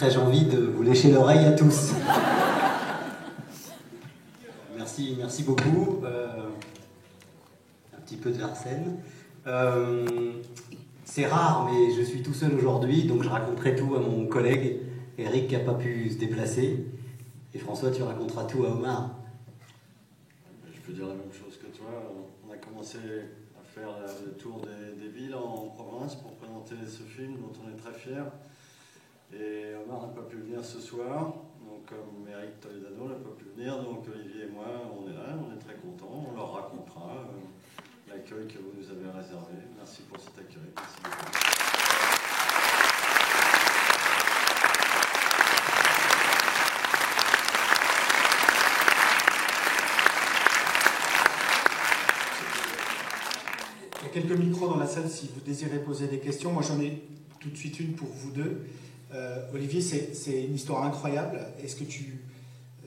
Serais-je envie de vous lécher l'oreille à tous. Merci beaucoup. Un petit peu de Larsen. C'est rare, mais je suis tout seul aujourd'hui, donc je raconterai tout à mon collègue Eric qui n'a pas pu se déplacer. Et François, tu raconteras tout à Omar. Je peux dire la même chose que toi. On a commencé à faire le tour des villes en province pour présenter ce film dont on est très fiers. Et Omar n'a pas pu venir ce soir, donc comme Eric Toledano n'a pas pu venir, donc Olivier et moi, on est là, on est très contents, on leur racontera l'accueil que vous nous avez réservé. Merci pour cet accueil. Merci beaucoup. Il y a quelques micros dans la salle si vous désirez poser des questions. Moi, j'en ai tout de suite une pour vous deux. Olivier, c'est une histoire incroyable. Est-ce que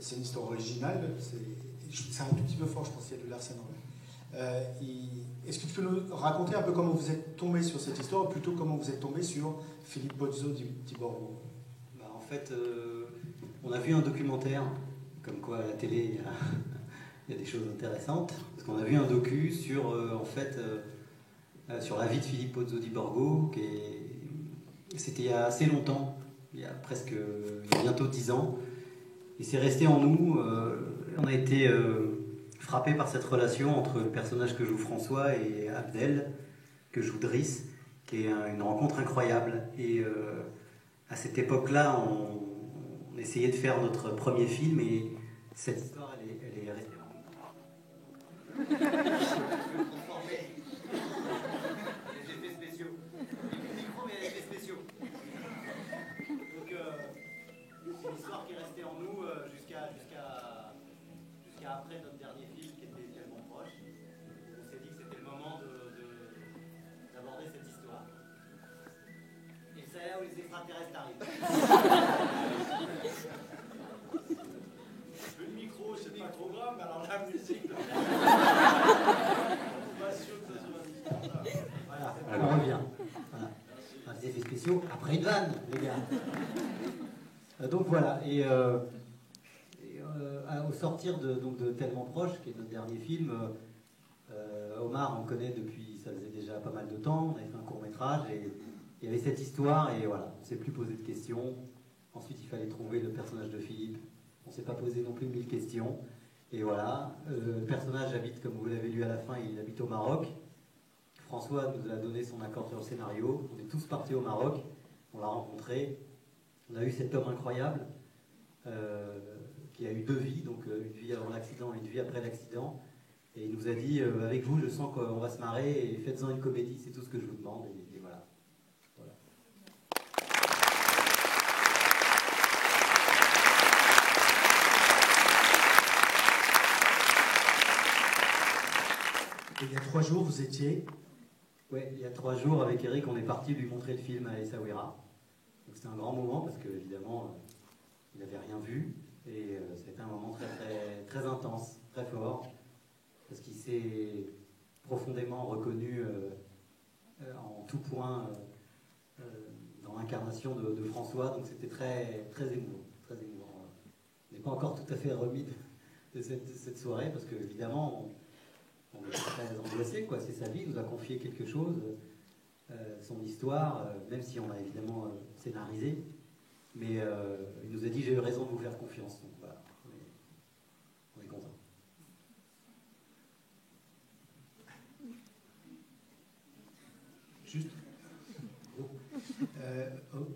c'est une histoire originale? C'est un tout petit peu fort, je pense qu'il y a de Larsen en vrai. Est-ce que tu peux nous raconter un peu comment vous êtes tombé sur cette histoire, ou plutôt comment vous êtes tombé sur Philippe Bozzo di Borgo? En fait, on a vu un documentaire, comme quoi à la télé, il y a des choses intéressantes. Parce qu'on a vu un docu sur, sur la vie de Philippe Bozzo di Borgo, c'était il y a assez longtemps, il y a bientôt 10 ans. Et c'est resté en nous. On a été frappé par cette relation entre le personnage que joue François et Abdel, que joue Driss, qui est une rencontre incroyable. Et à cette époque-là, on essayait de faire notre premier film, et cette histoire, elle est restée en nous. C'est une histoire qui est restée en nous jusqu'à après notre dernier film qui était tellement proche. On s'est dit que c'était le moment d'aborder cette histoire. Et c'est là où les extraterrestres arrivent. Le micro, c'est pas trop grave, mais alors la musique. Voilà, on revient. Voilà. Des effets spéciaux après une vanne, les gars. Donc voilà, et au sortir de Tellement Proche, qui est notre dernier film, Omar, on connaît depuis, ça faisait déjà pas mal de temps, on avait fait un court-métrage, et il y avait cette histoire, et voilà, on ne s'est plus posé de questions. Ensuite, il fallait trouver le personnage de Philippe, on ne s'est pas posé non plus 1000 questions, et voilà, le personnage habite, comme vous l'avez lu à la fin, il habite au Maroc. François nous a donné son accord sur le scénario, on est tous partis au Maroc, on l'a rencontré. On a eu cet homme incroyable qui a eu 2 vies, donc une vie avant l'accident et une vie après l'accident. Et il nous a dit, avec vous, je sens qu'on va se marrer, et faites-en une comédie, c'est tout ce que je vous demande. Et voilà. Et il y a 3 jours, vous étiez... Oui, il y a 3 jours, avec Eric, on est parti lui montrer le film à Essaouira. C'était un grand moment parce qu'évidemment, il n'avait rien vu, et c'était un moment très, très, très intense, très fort, parce qu'il s'est profondément reconnu en tout point dans l'incarnation de François, donc c'était très, très émouvant, très émouvant. On n'est pas encore tout à fait remis de cette soirée, parce qu'évidemment, on est très angoissé, quoi. C'est sa vie, il nous a confié quelque chose. Son histoire, même si on l'a évidemment scénarisé, mais il nous a dit j'ai eu raison de vous faire confiance, donc voilà, on est content. Juste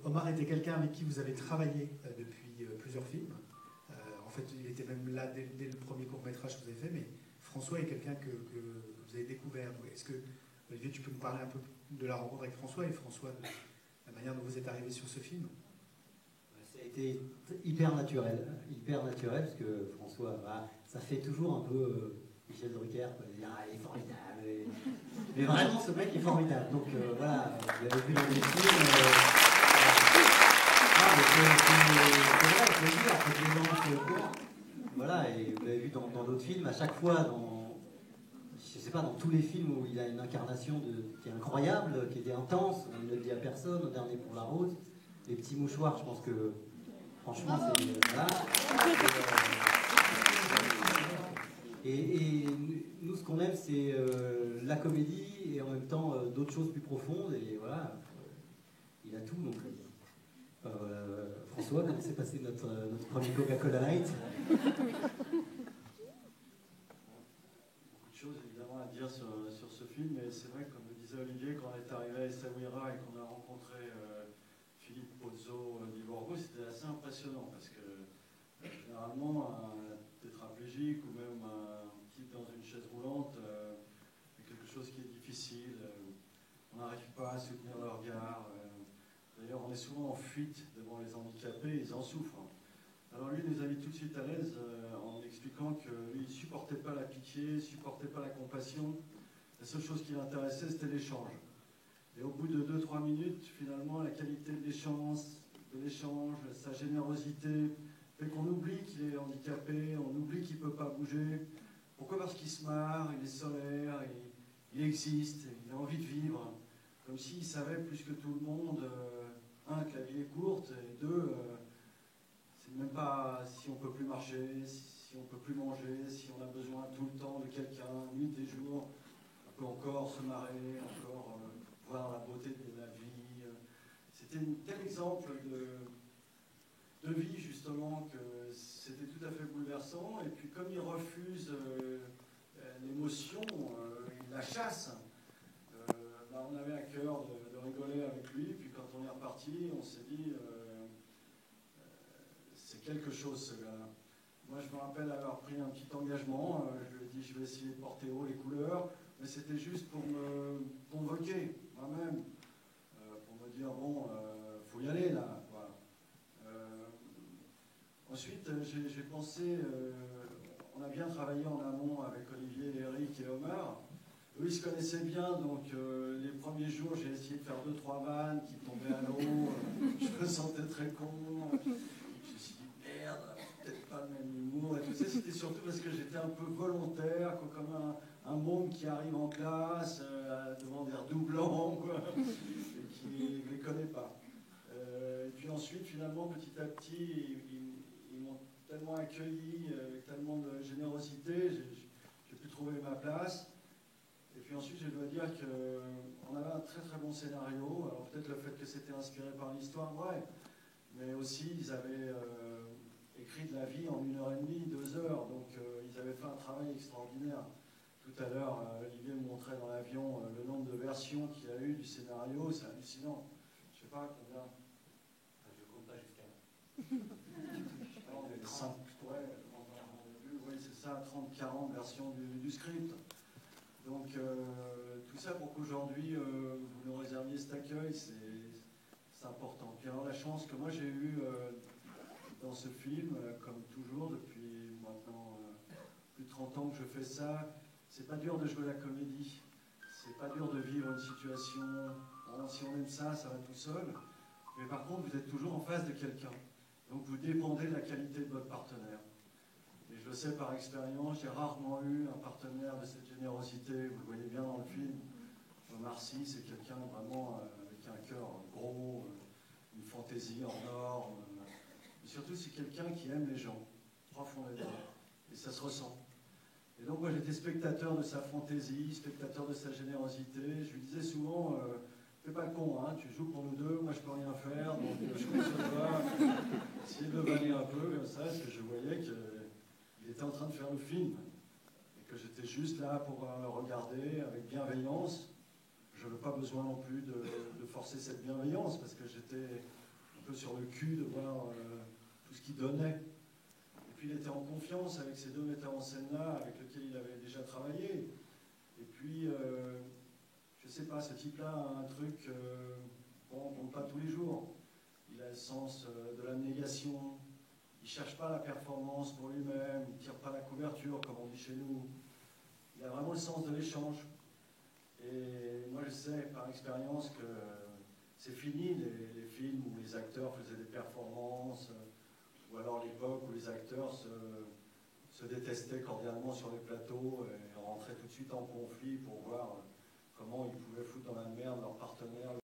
Omar était quelqu'un avec qui vous avez travaillé depuis plusieurs films. En fait, il était même là dès le premier court-métrage que vous avez fait, mais François est quelqu'un que vous avez découvert. Est-ce que, Olivier, tu peux nous parler un peu de la rencontre avec François, et François, de la manière dont vous êtes arrivé sur ce film? Ça a été hyper naturel, parce que François, ça fait toujours un peu Michel Drucker, quoi, dire, il est formidable. Mais vraiment, ce mec est formidable. Donc voilà, vous l'avez vu dans les films. C'est vrai, je le dis, après les gens sur le cours. Voilà, et vous l'avez vu dans d'autres films, à chaque fois, je sais pas, dans tous les films où il a une incarnation qui est incroyable, qui était intense, on ne le dit à personne, au dernier pour la rose. les petits mouchoirs, je pense que franchement c'est... Voilà. Et nous, ce qu'on aime, c'est la comédie et en même temps d'autres choses plus profondes. Et voilà, il a tout. Donc, François, comment s'est passé notre premier Coca-Cola Light? Beaucoup de choses évidemment à dire sur ce film, mais c'est vrai que, comme le disait Olivier, quand on est arrivé à Essaouira et qu'on a rencontré Philippe Pozzo d'Ivorgo, c'était assez impressionnant parce que généralement, un tétraplégique ou même un type dans une chaise roulante, c'est quelque chose qui est difficile. On n'arrive pas à soutenir le regard. D'ailleurs, on est souvent en fuite devant les handicapés, ils en souffrent. Alors lui, il nous a mis tout de suite à l'aise en expliquant que lui, il ne supportait pas la pitié, il ne supportait pas la compassion. La seule chose qui l'intéressait, c'était l'échange. Et au bout de 2-3 minutes, finalement, la qualité de l'échange, sa générosité, fait qu'on oublie qu'il est handicapé, on oublie qu'il ne peut pas bouger. Pourquoi? Parce qu'il se marre, il est solaire, il existe, il a envie de vivre. Comme s'il savait plus que tout le monde, un, que la vie est courte, et deux, c'est même pas si on ne peut plus marcher, si on ne peut plus manger, si on a besoin tout le temps de quelqu'un, nuit et jour, on peut encore se marrer, encore voir la beauté de la vie. C'était un tel exemple de vie, justement, que c'était tout à fait bouleversant. Et puis, comme il refuse l'émotion, il la chasse, on avait à cœur de rigoler avec lui. Puis, quand on est reparti, on s'est dit c'est quelque chose, ce gars-là. Moi, je me rappelle avoir pris un petit engagement. Je lui ai dit je vais essayer de porter haut les couleurs, mais c'était juste pour me convoquer moi-même, pour me dire bon, faut y aller là. Voilà. Ensuite, j'ai pensé, on a bien travaillé en amont avec Olivier, Eric et Omar. Eux, ils se connaissaient bien, donc les premiers jours, j'ai essayé de faire 2-3 vannes qui tombaient à l'eau. Je me sentais très con. Je me suis dit, merde, peut-être pas le même humour. Et tout ça, c'était surtout parce que j'étais un peu volontaire, quoi, comme un môme qui arrive en classe devant des redoublants, quoi, et qui ne les connaît pas. Et puis ensuite, finalement, petit à petit, ils m'ont tellement accueilli, avec tellement de générosité, j'ai pu trouver ma place. Et puis ensuite, je dois dire qu'on avait un très très bon scénario. Alors peut-être le fait que c'était inspiré par l'histoire, ouais, mais aussi ils avaient écrit de la vie en 1h30, 2 heures, donc ils avaient fait un travail extraordinaire. Tout à l'heure, Olivier me montrait dans l'avion le nombre de versions qu'il y a eu du scénario, c'est hallucinant. Je ne sais pas combien. Je ne compte pas jusqu'à là. Oui, c'est ça, 30-40 versions du script. Donc tout ça pour qu'aujourd'hui vous nous réserviez cet accueil, c'est important. Puis alors la chance que moi j'ai eue dans ce film, comme toujours depuis maintenant plus de 30 ans que je fais ça, c'est pas dur de jouer la comédie, c'est pas dur de vivre une situation. Alors, si on aime ça, ça va tout seul. Mais par contre, vous êtes toujours en face de quelqu'un. Donc vous dépendez de la qualité de votre partenaire. Et je le sais par expérience, j'ai rarement eu un partenaire de cette générosité. Vous le voyez bien dans le film. Omar Sy, c'est quelqu'un vraiment avec un cœur gros, une fantaisie en or. Et surtout, c'est quelqu'un qui aime les gens, profondément. Et ça se ressent. Et donc moi, j'étais spectateur de sa fantaisie, spectateur de sa générosité. Je lui disais souvent, fais pas le con, hein, tu joues pour nous deux, moi je peux rien faire, donc je compte sur toi. Essayez de vanner un peu comme ça, parce que je voyais qu'il était en train de faire le film. Et que j'étais juste là pour le regarder avec bienveillance. Je n'avais pas besoin non plus de forcer cette bienveillance, parce que j'étais un peu sur le cul de voir tout ce qu'il donnait. Et puis il était en confiance avec ces deux metteurs en scène-là, avec lesquels il avait déjà travaillé. Et puis, je sais pas, ce type-là a un truc qu'on ne compte pas tous les jours. Il a le sens de l'abnégation. Il ne cherche pas la performance pour lui-même. Il ne tire pas la couverture, comme on dit chez nous. Il a vraiment le sens de l'échange. Et moi, je sais par expérience que c'est fini les films où les acteurs faisaient des performances, ou alors l'époque où les acteurs se détestaient cordialement sur les plateaux et rentraient tout de suite en conflit pour voir comment ils pouvaient foutre dans la merde leur partenaire.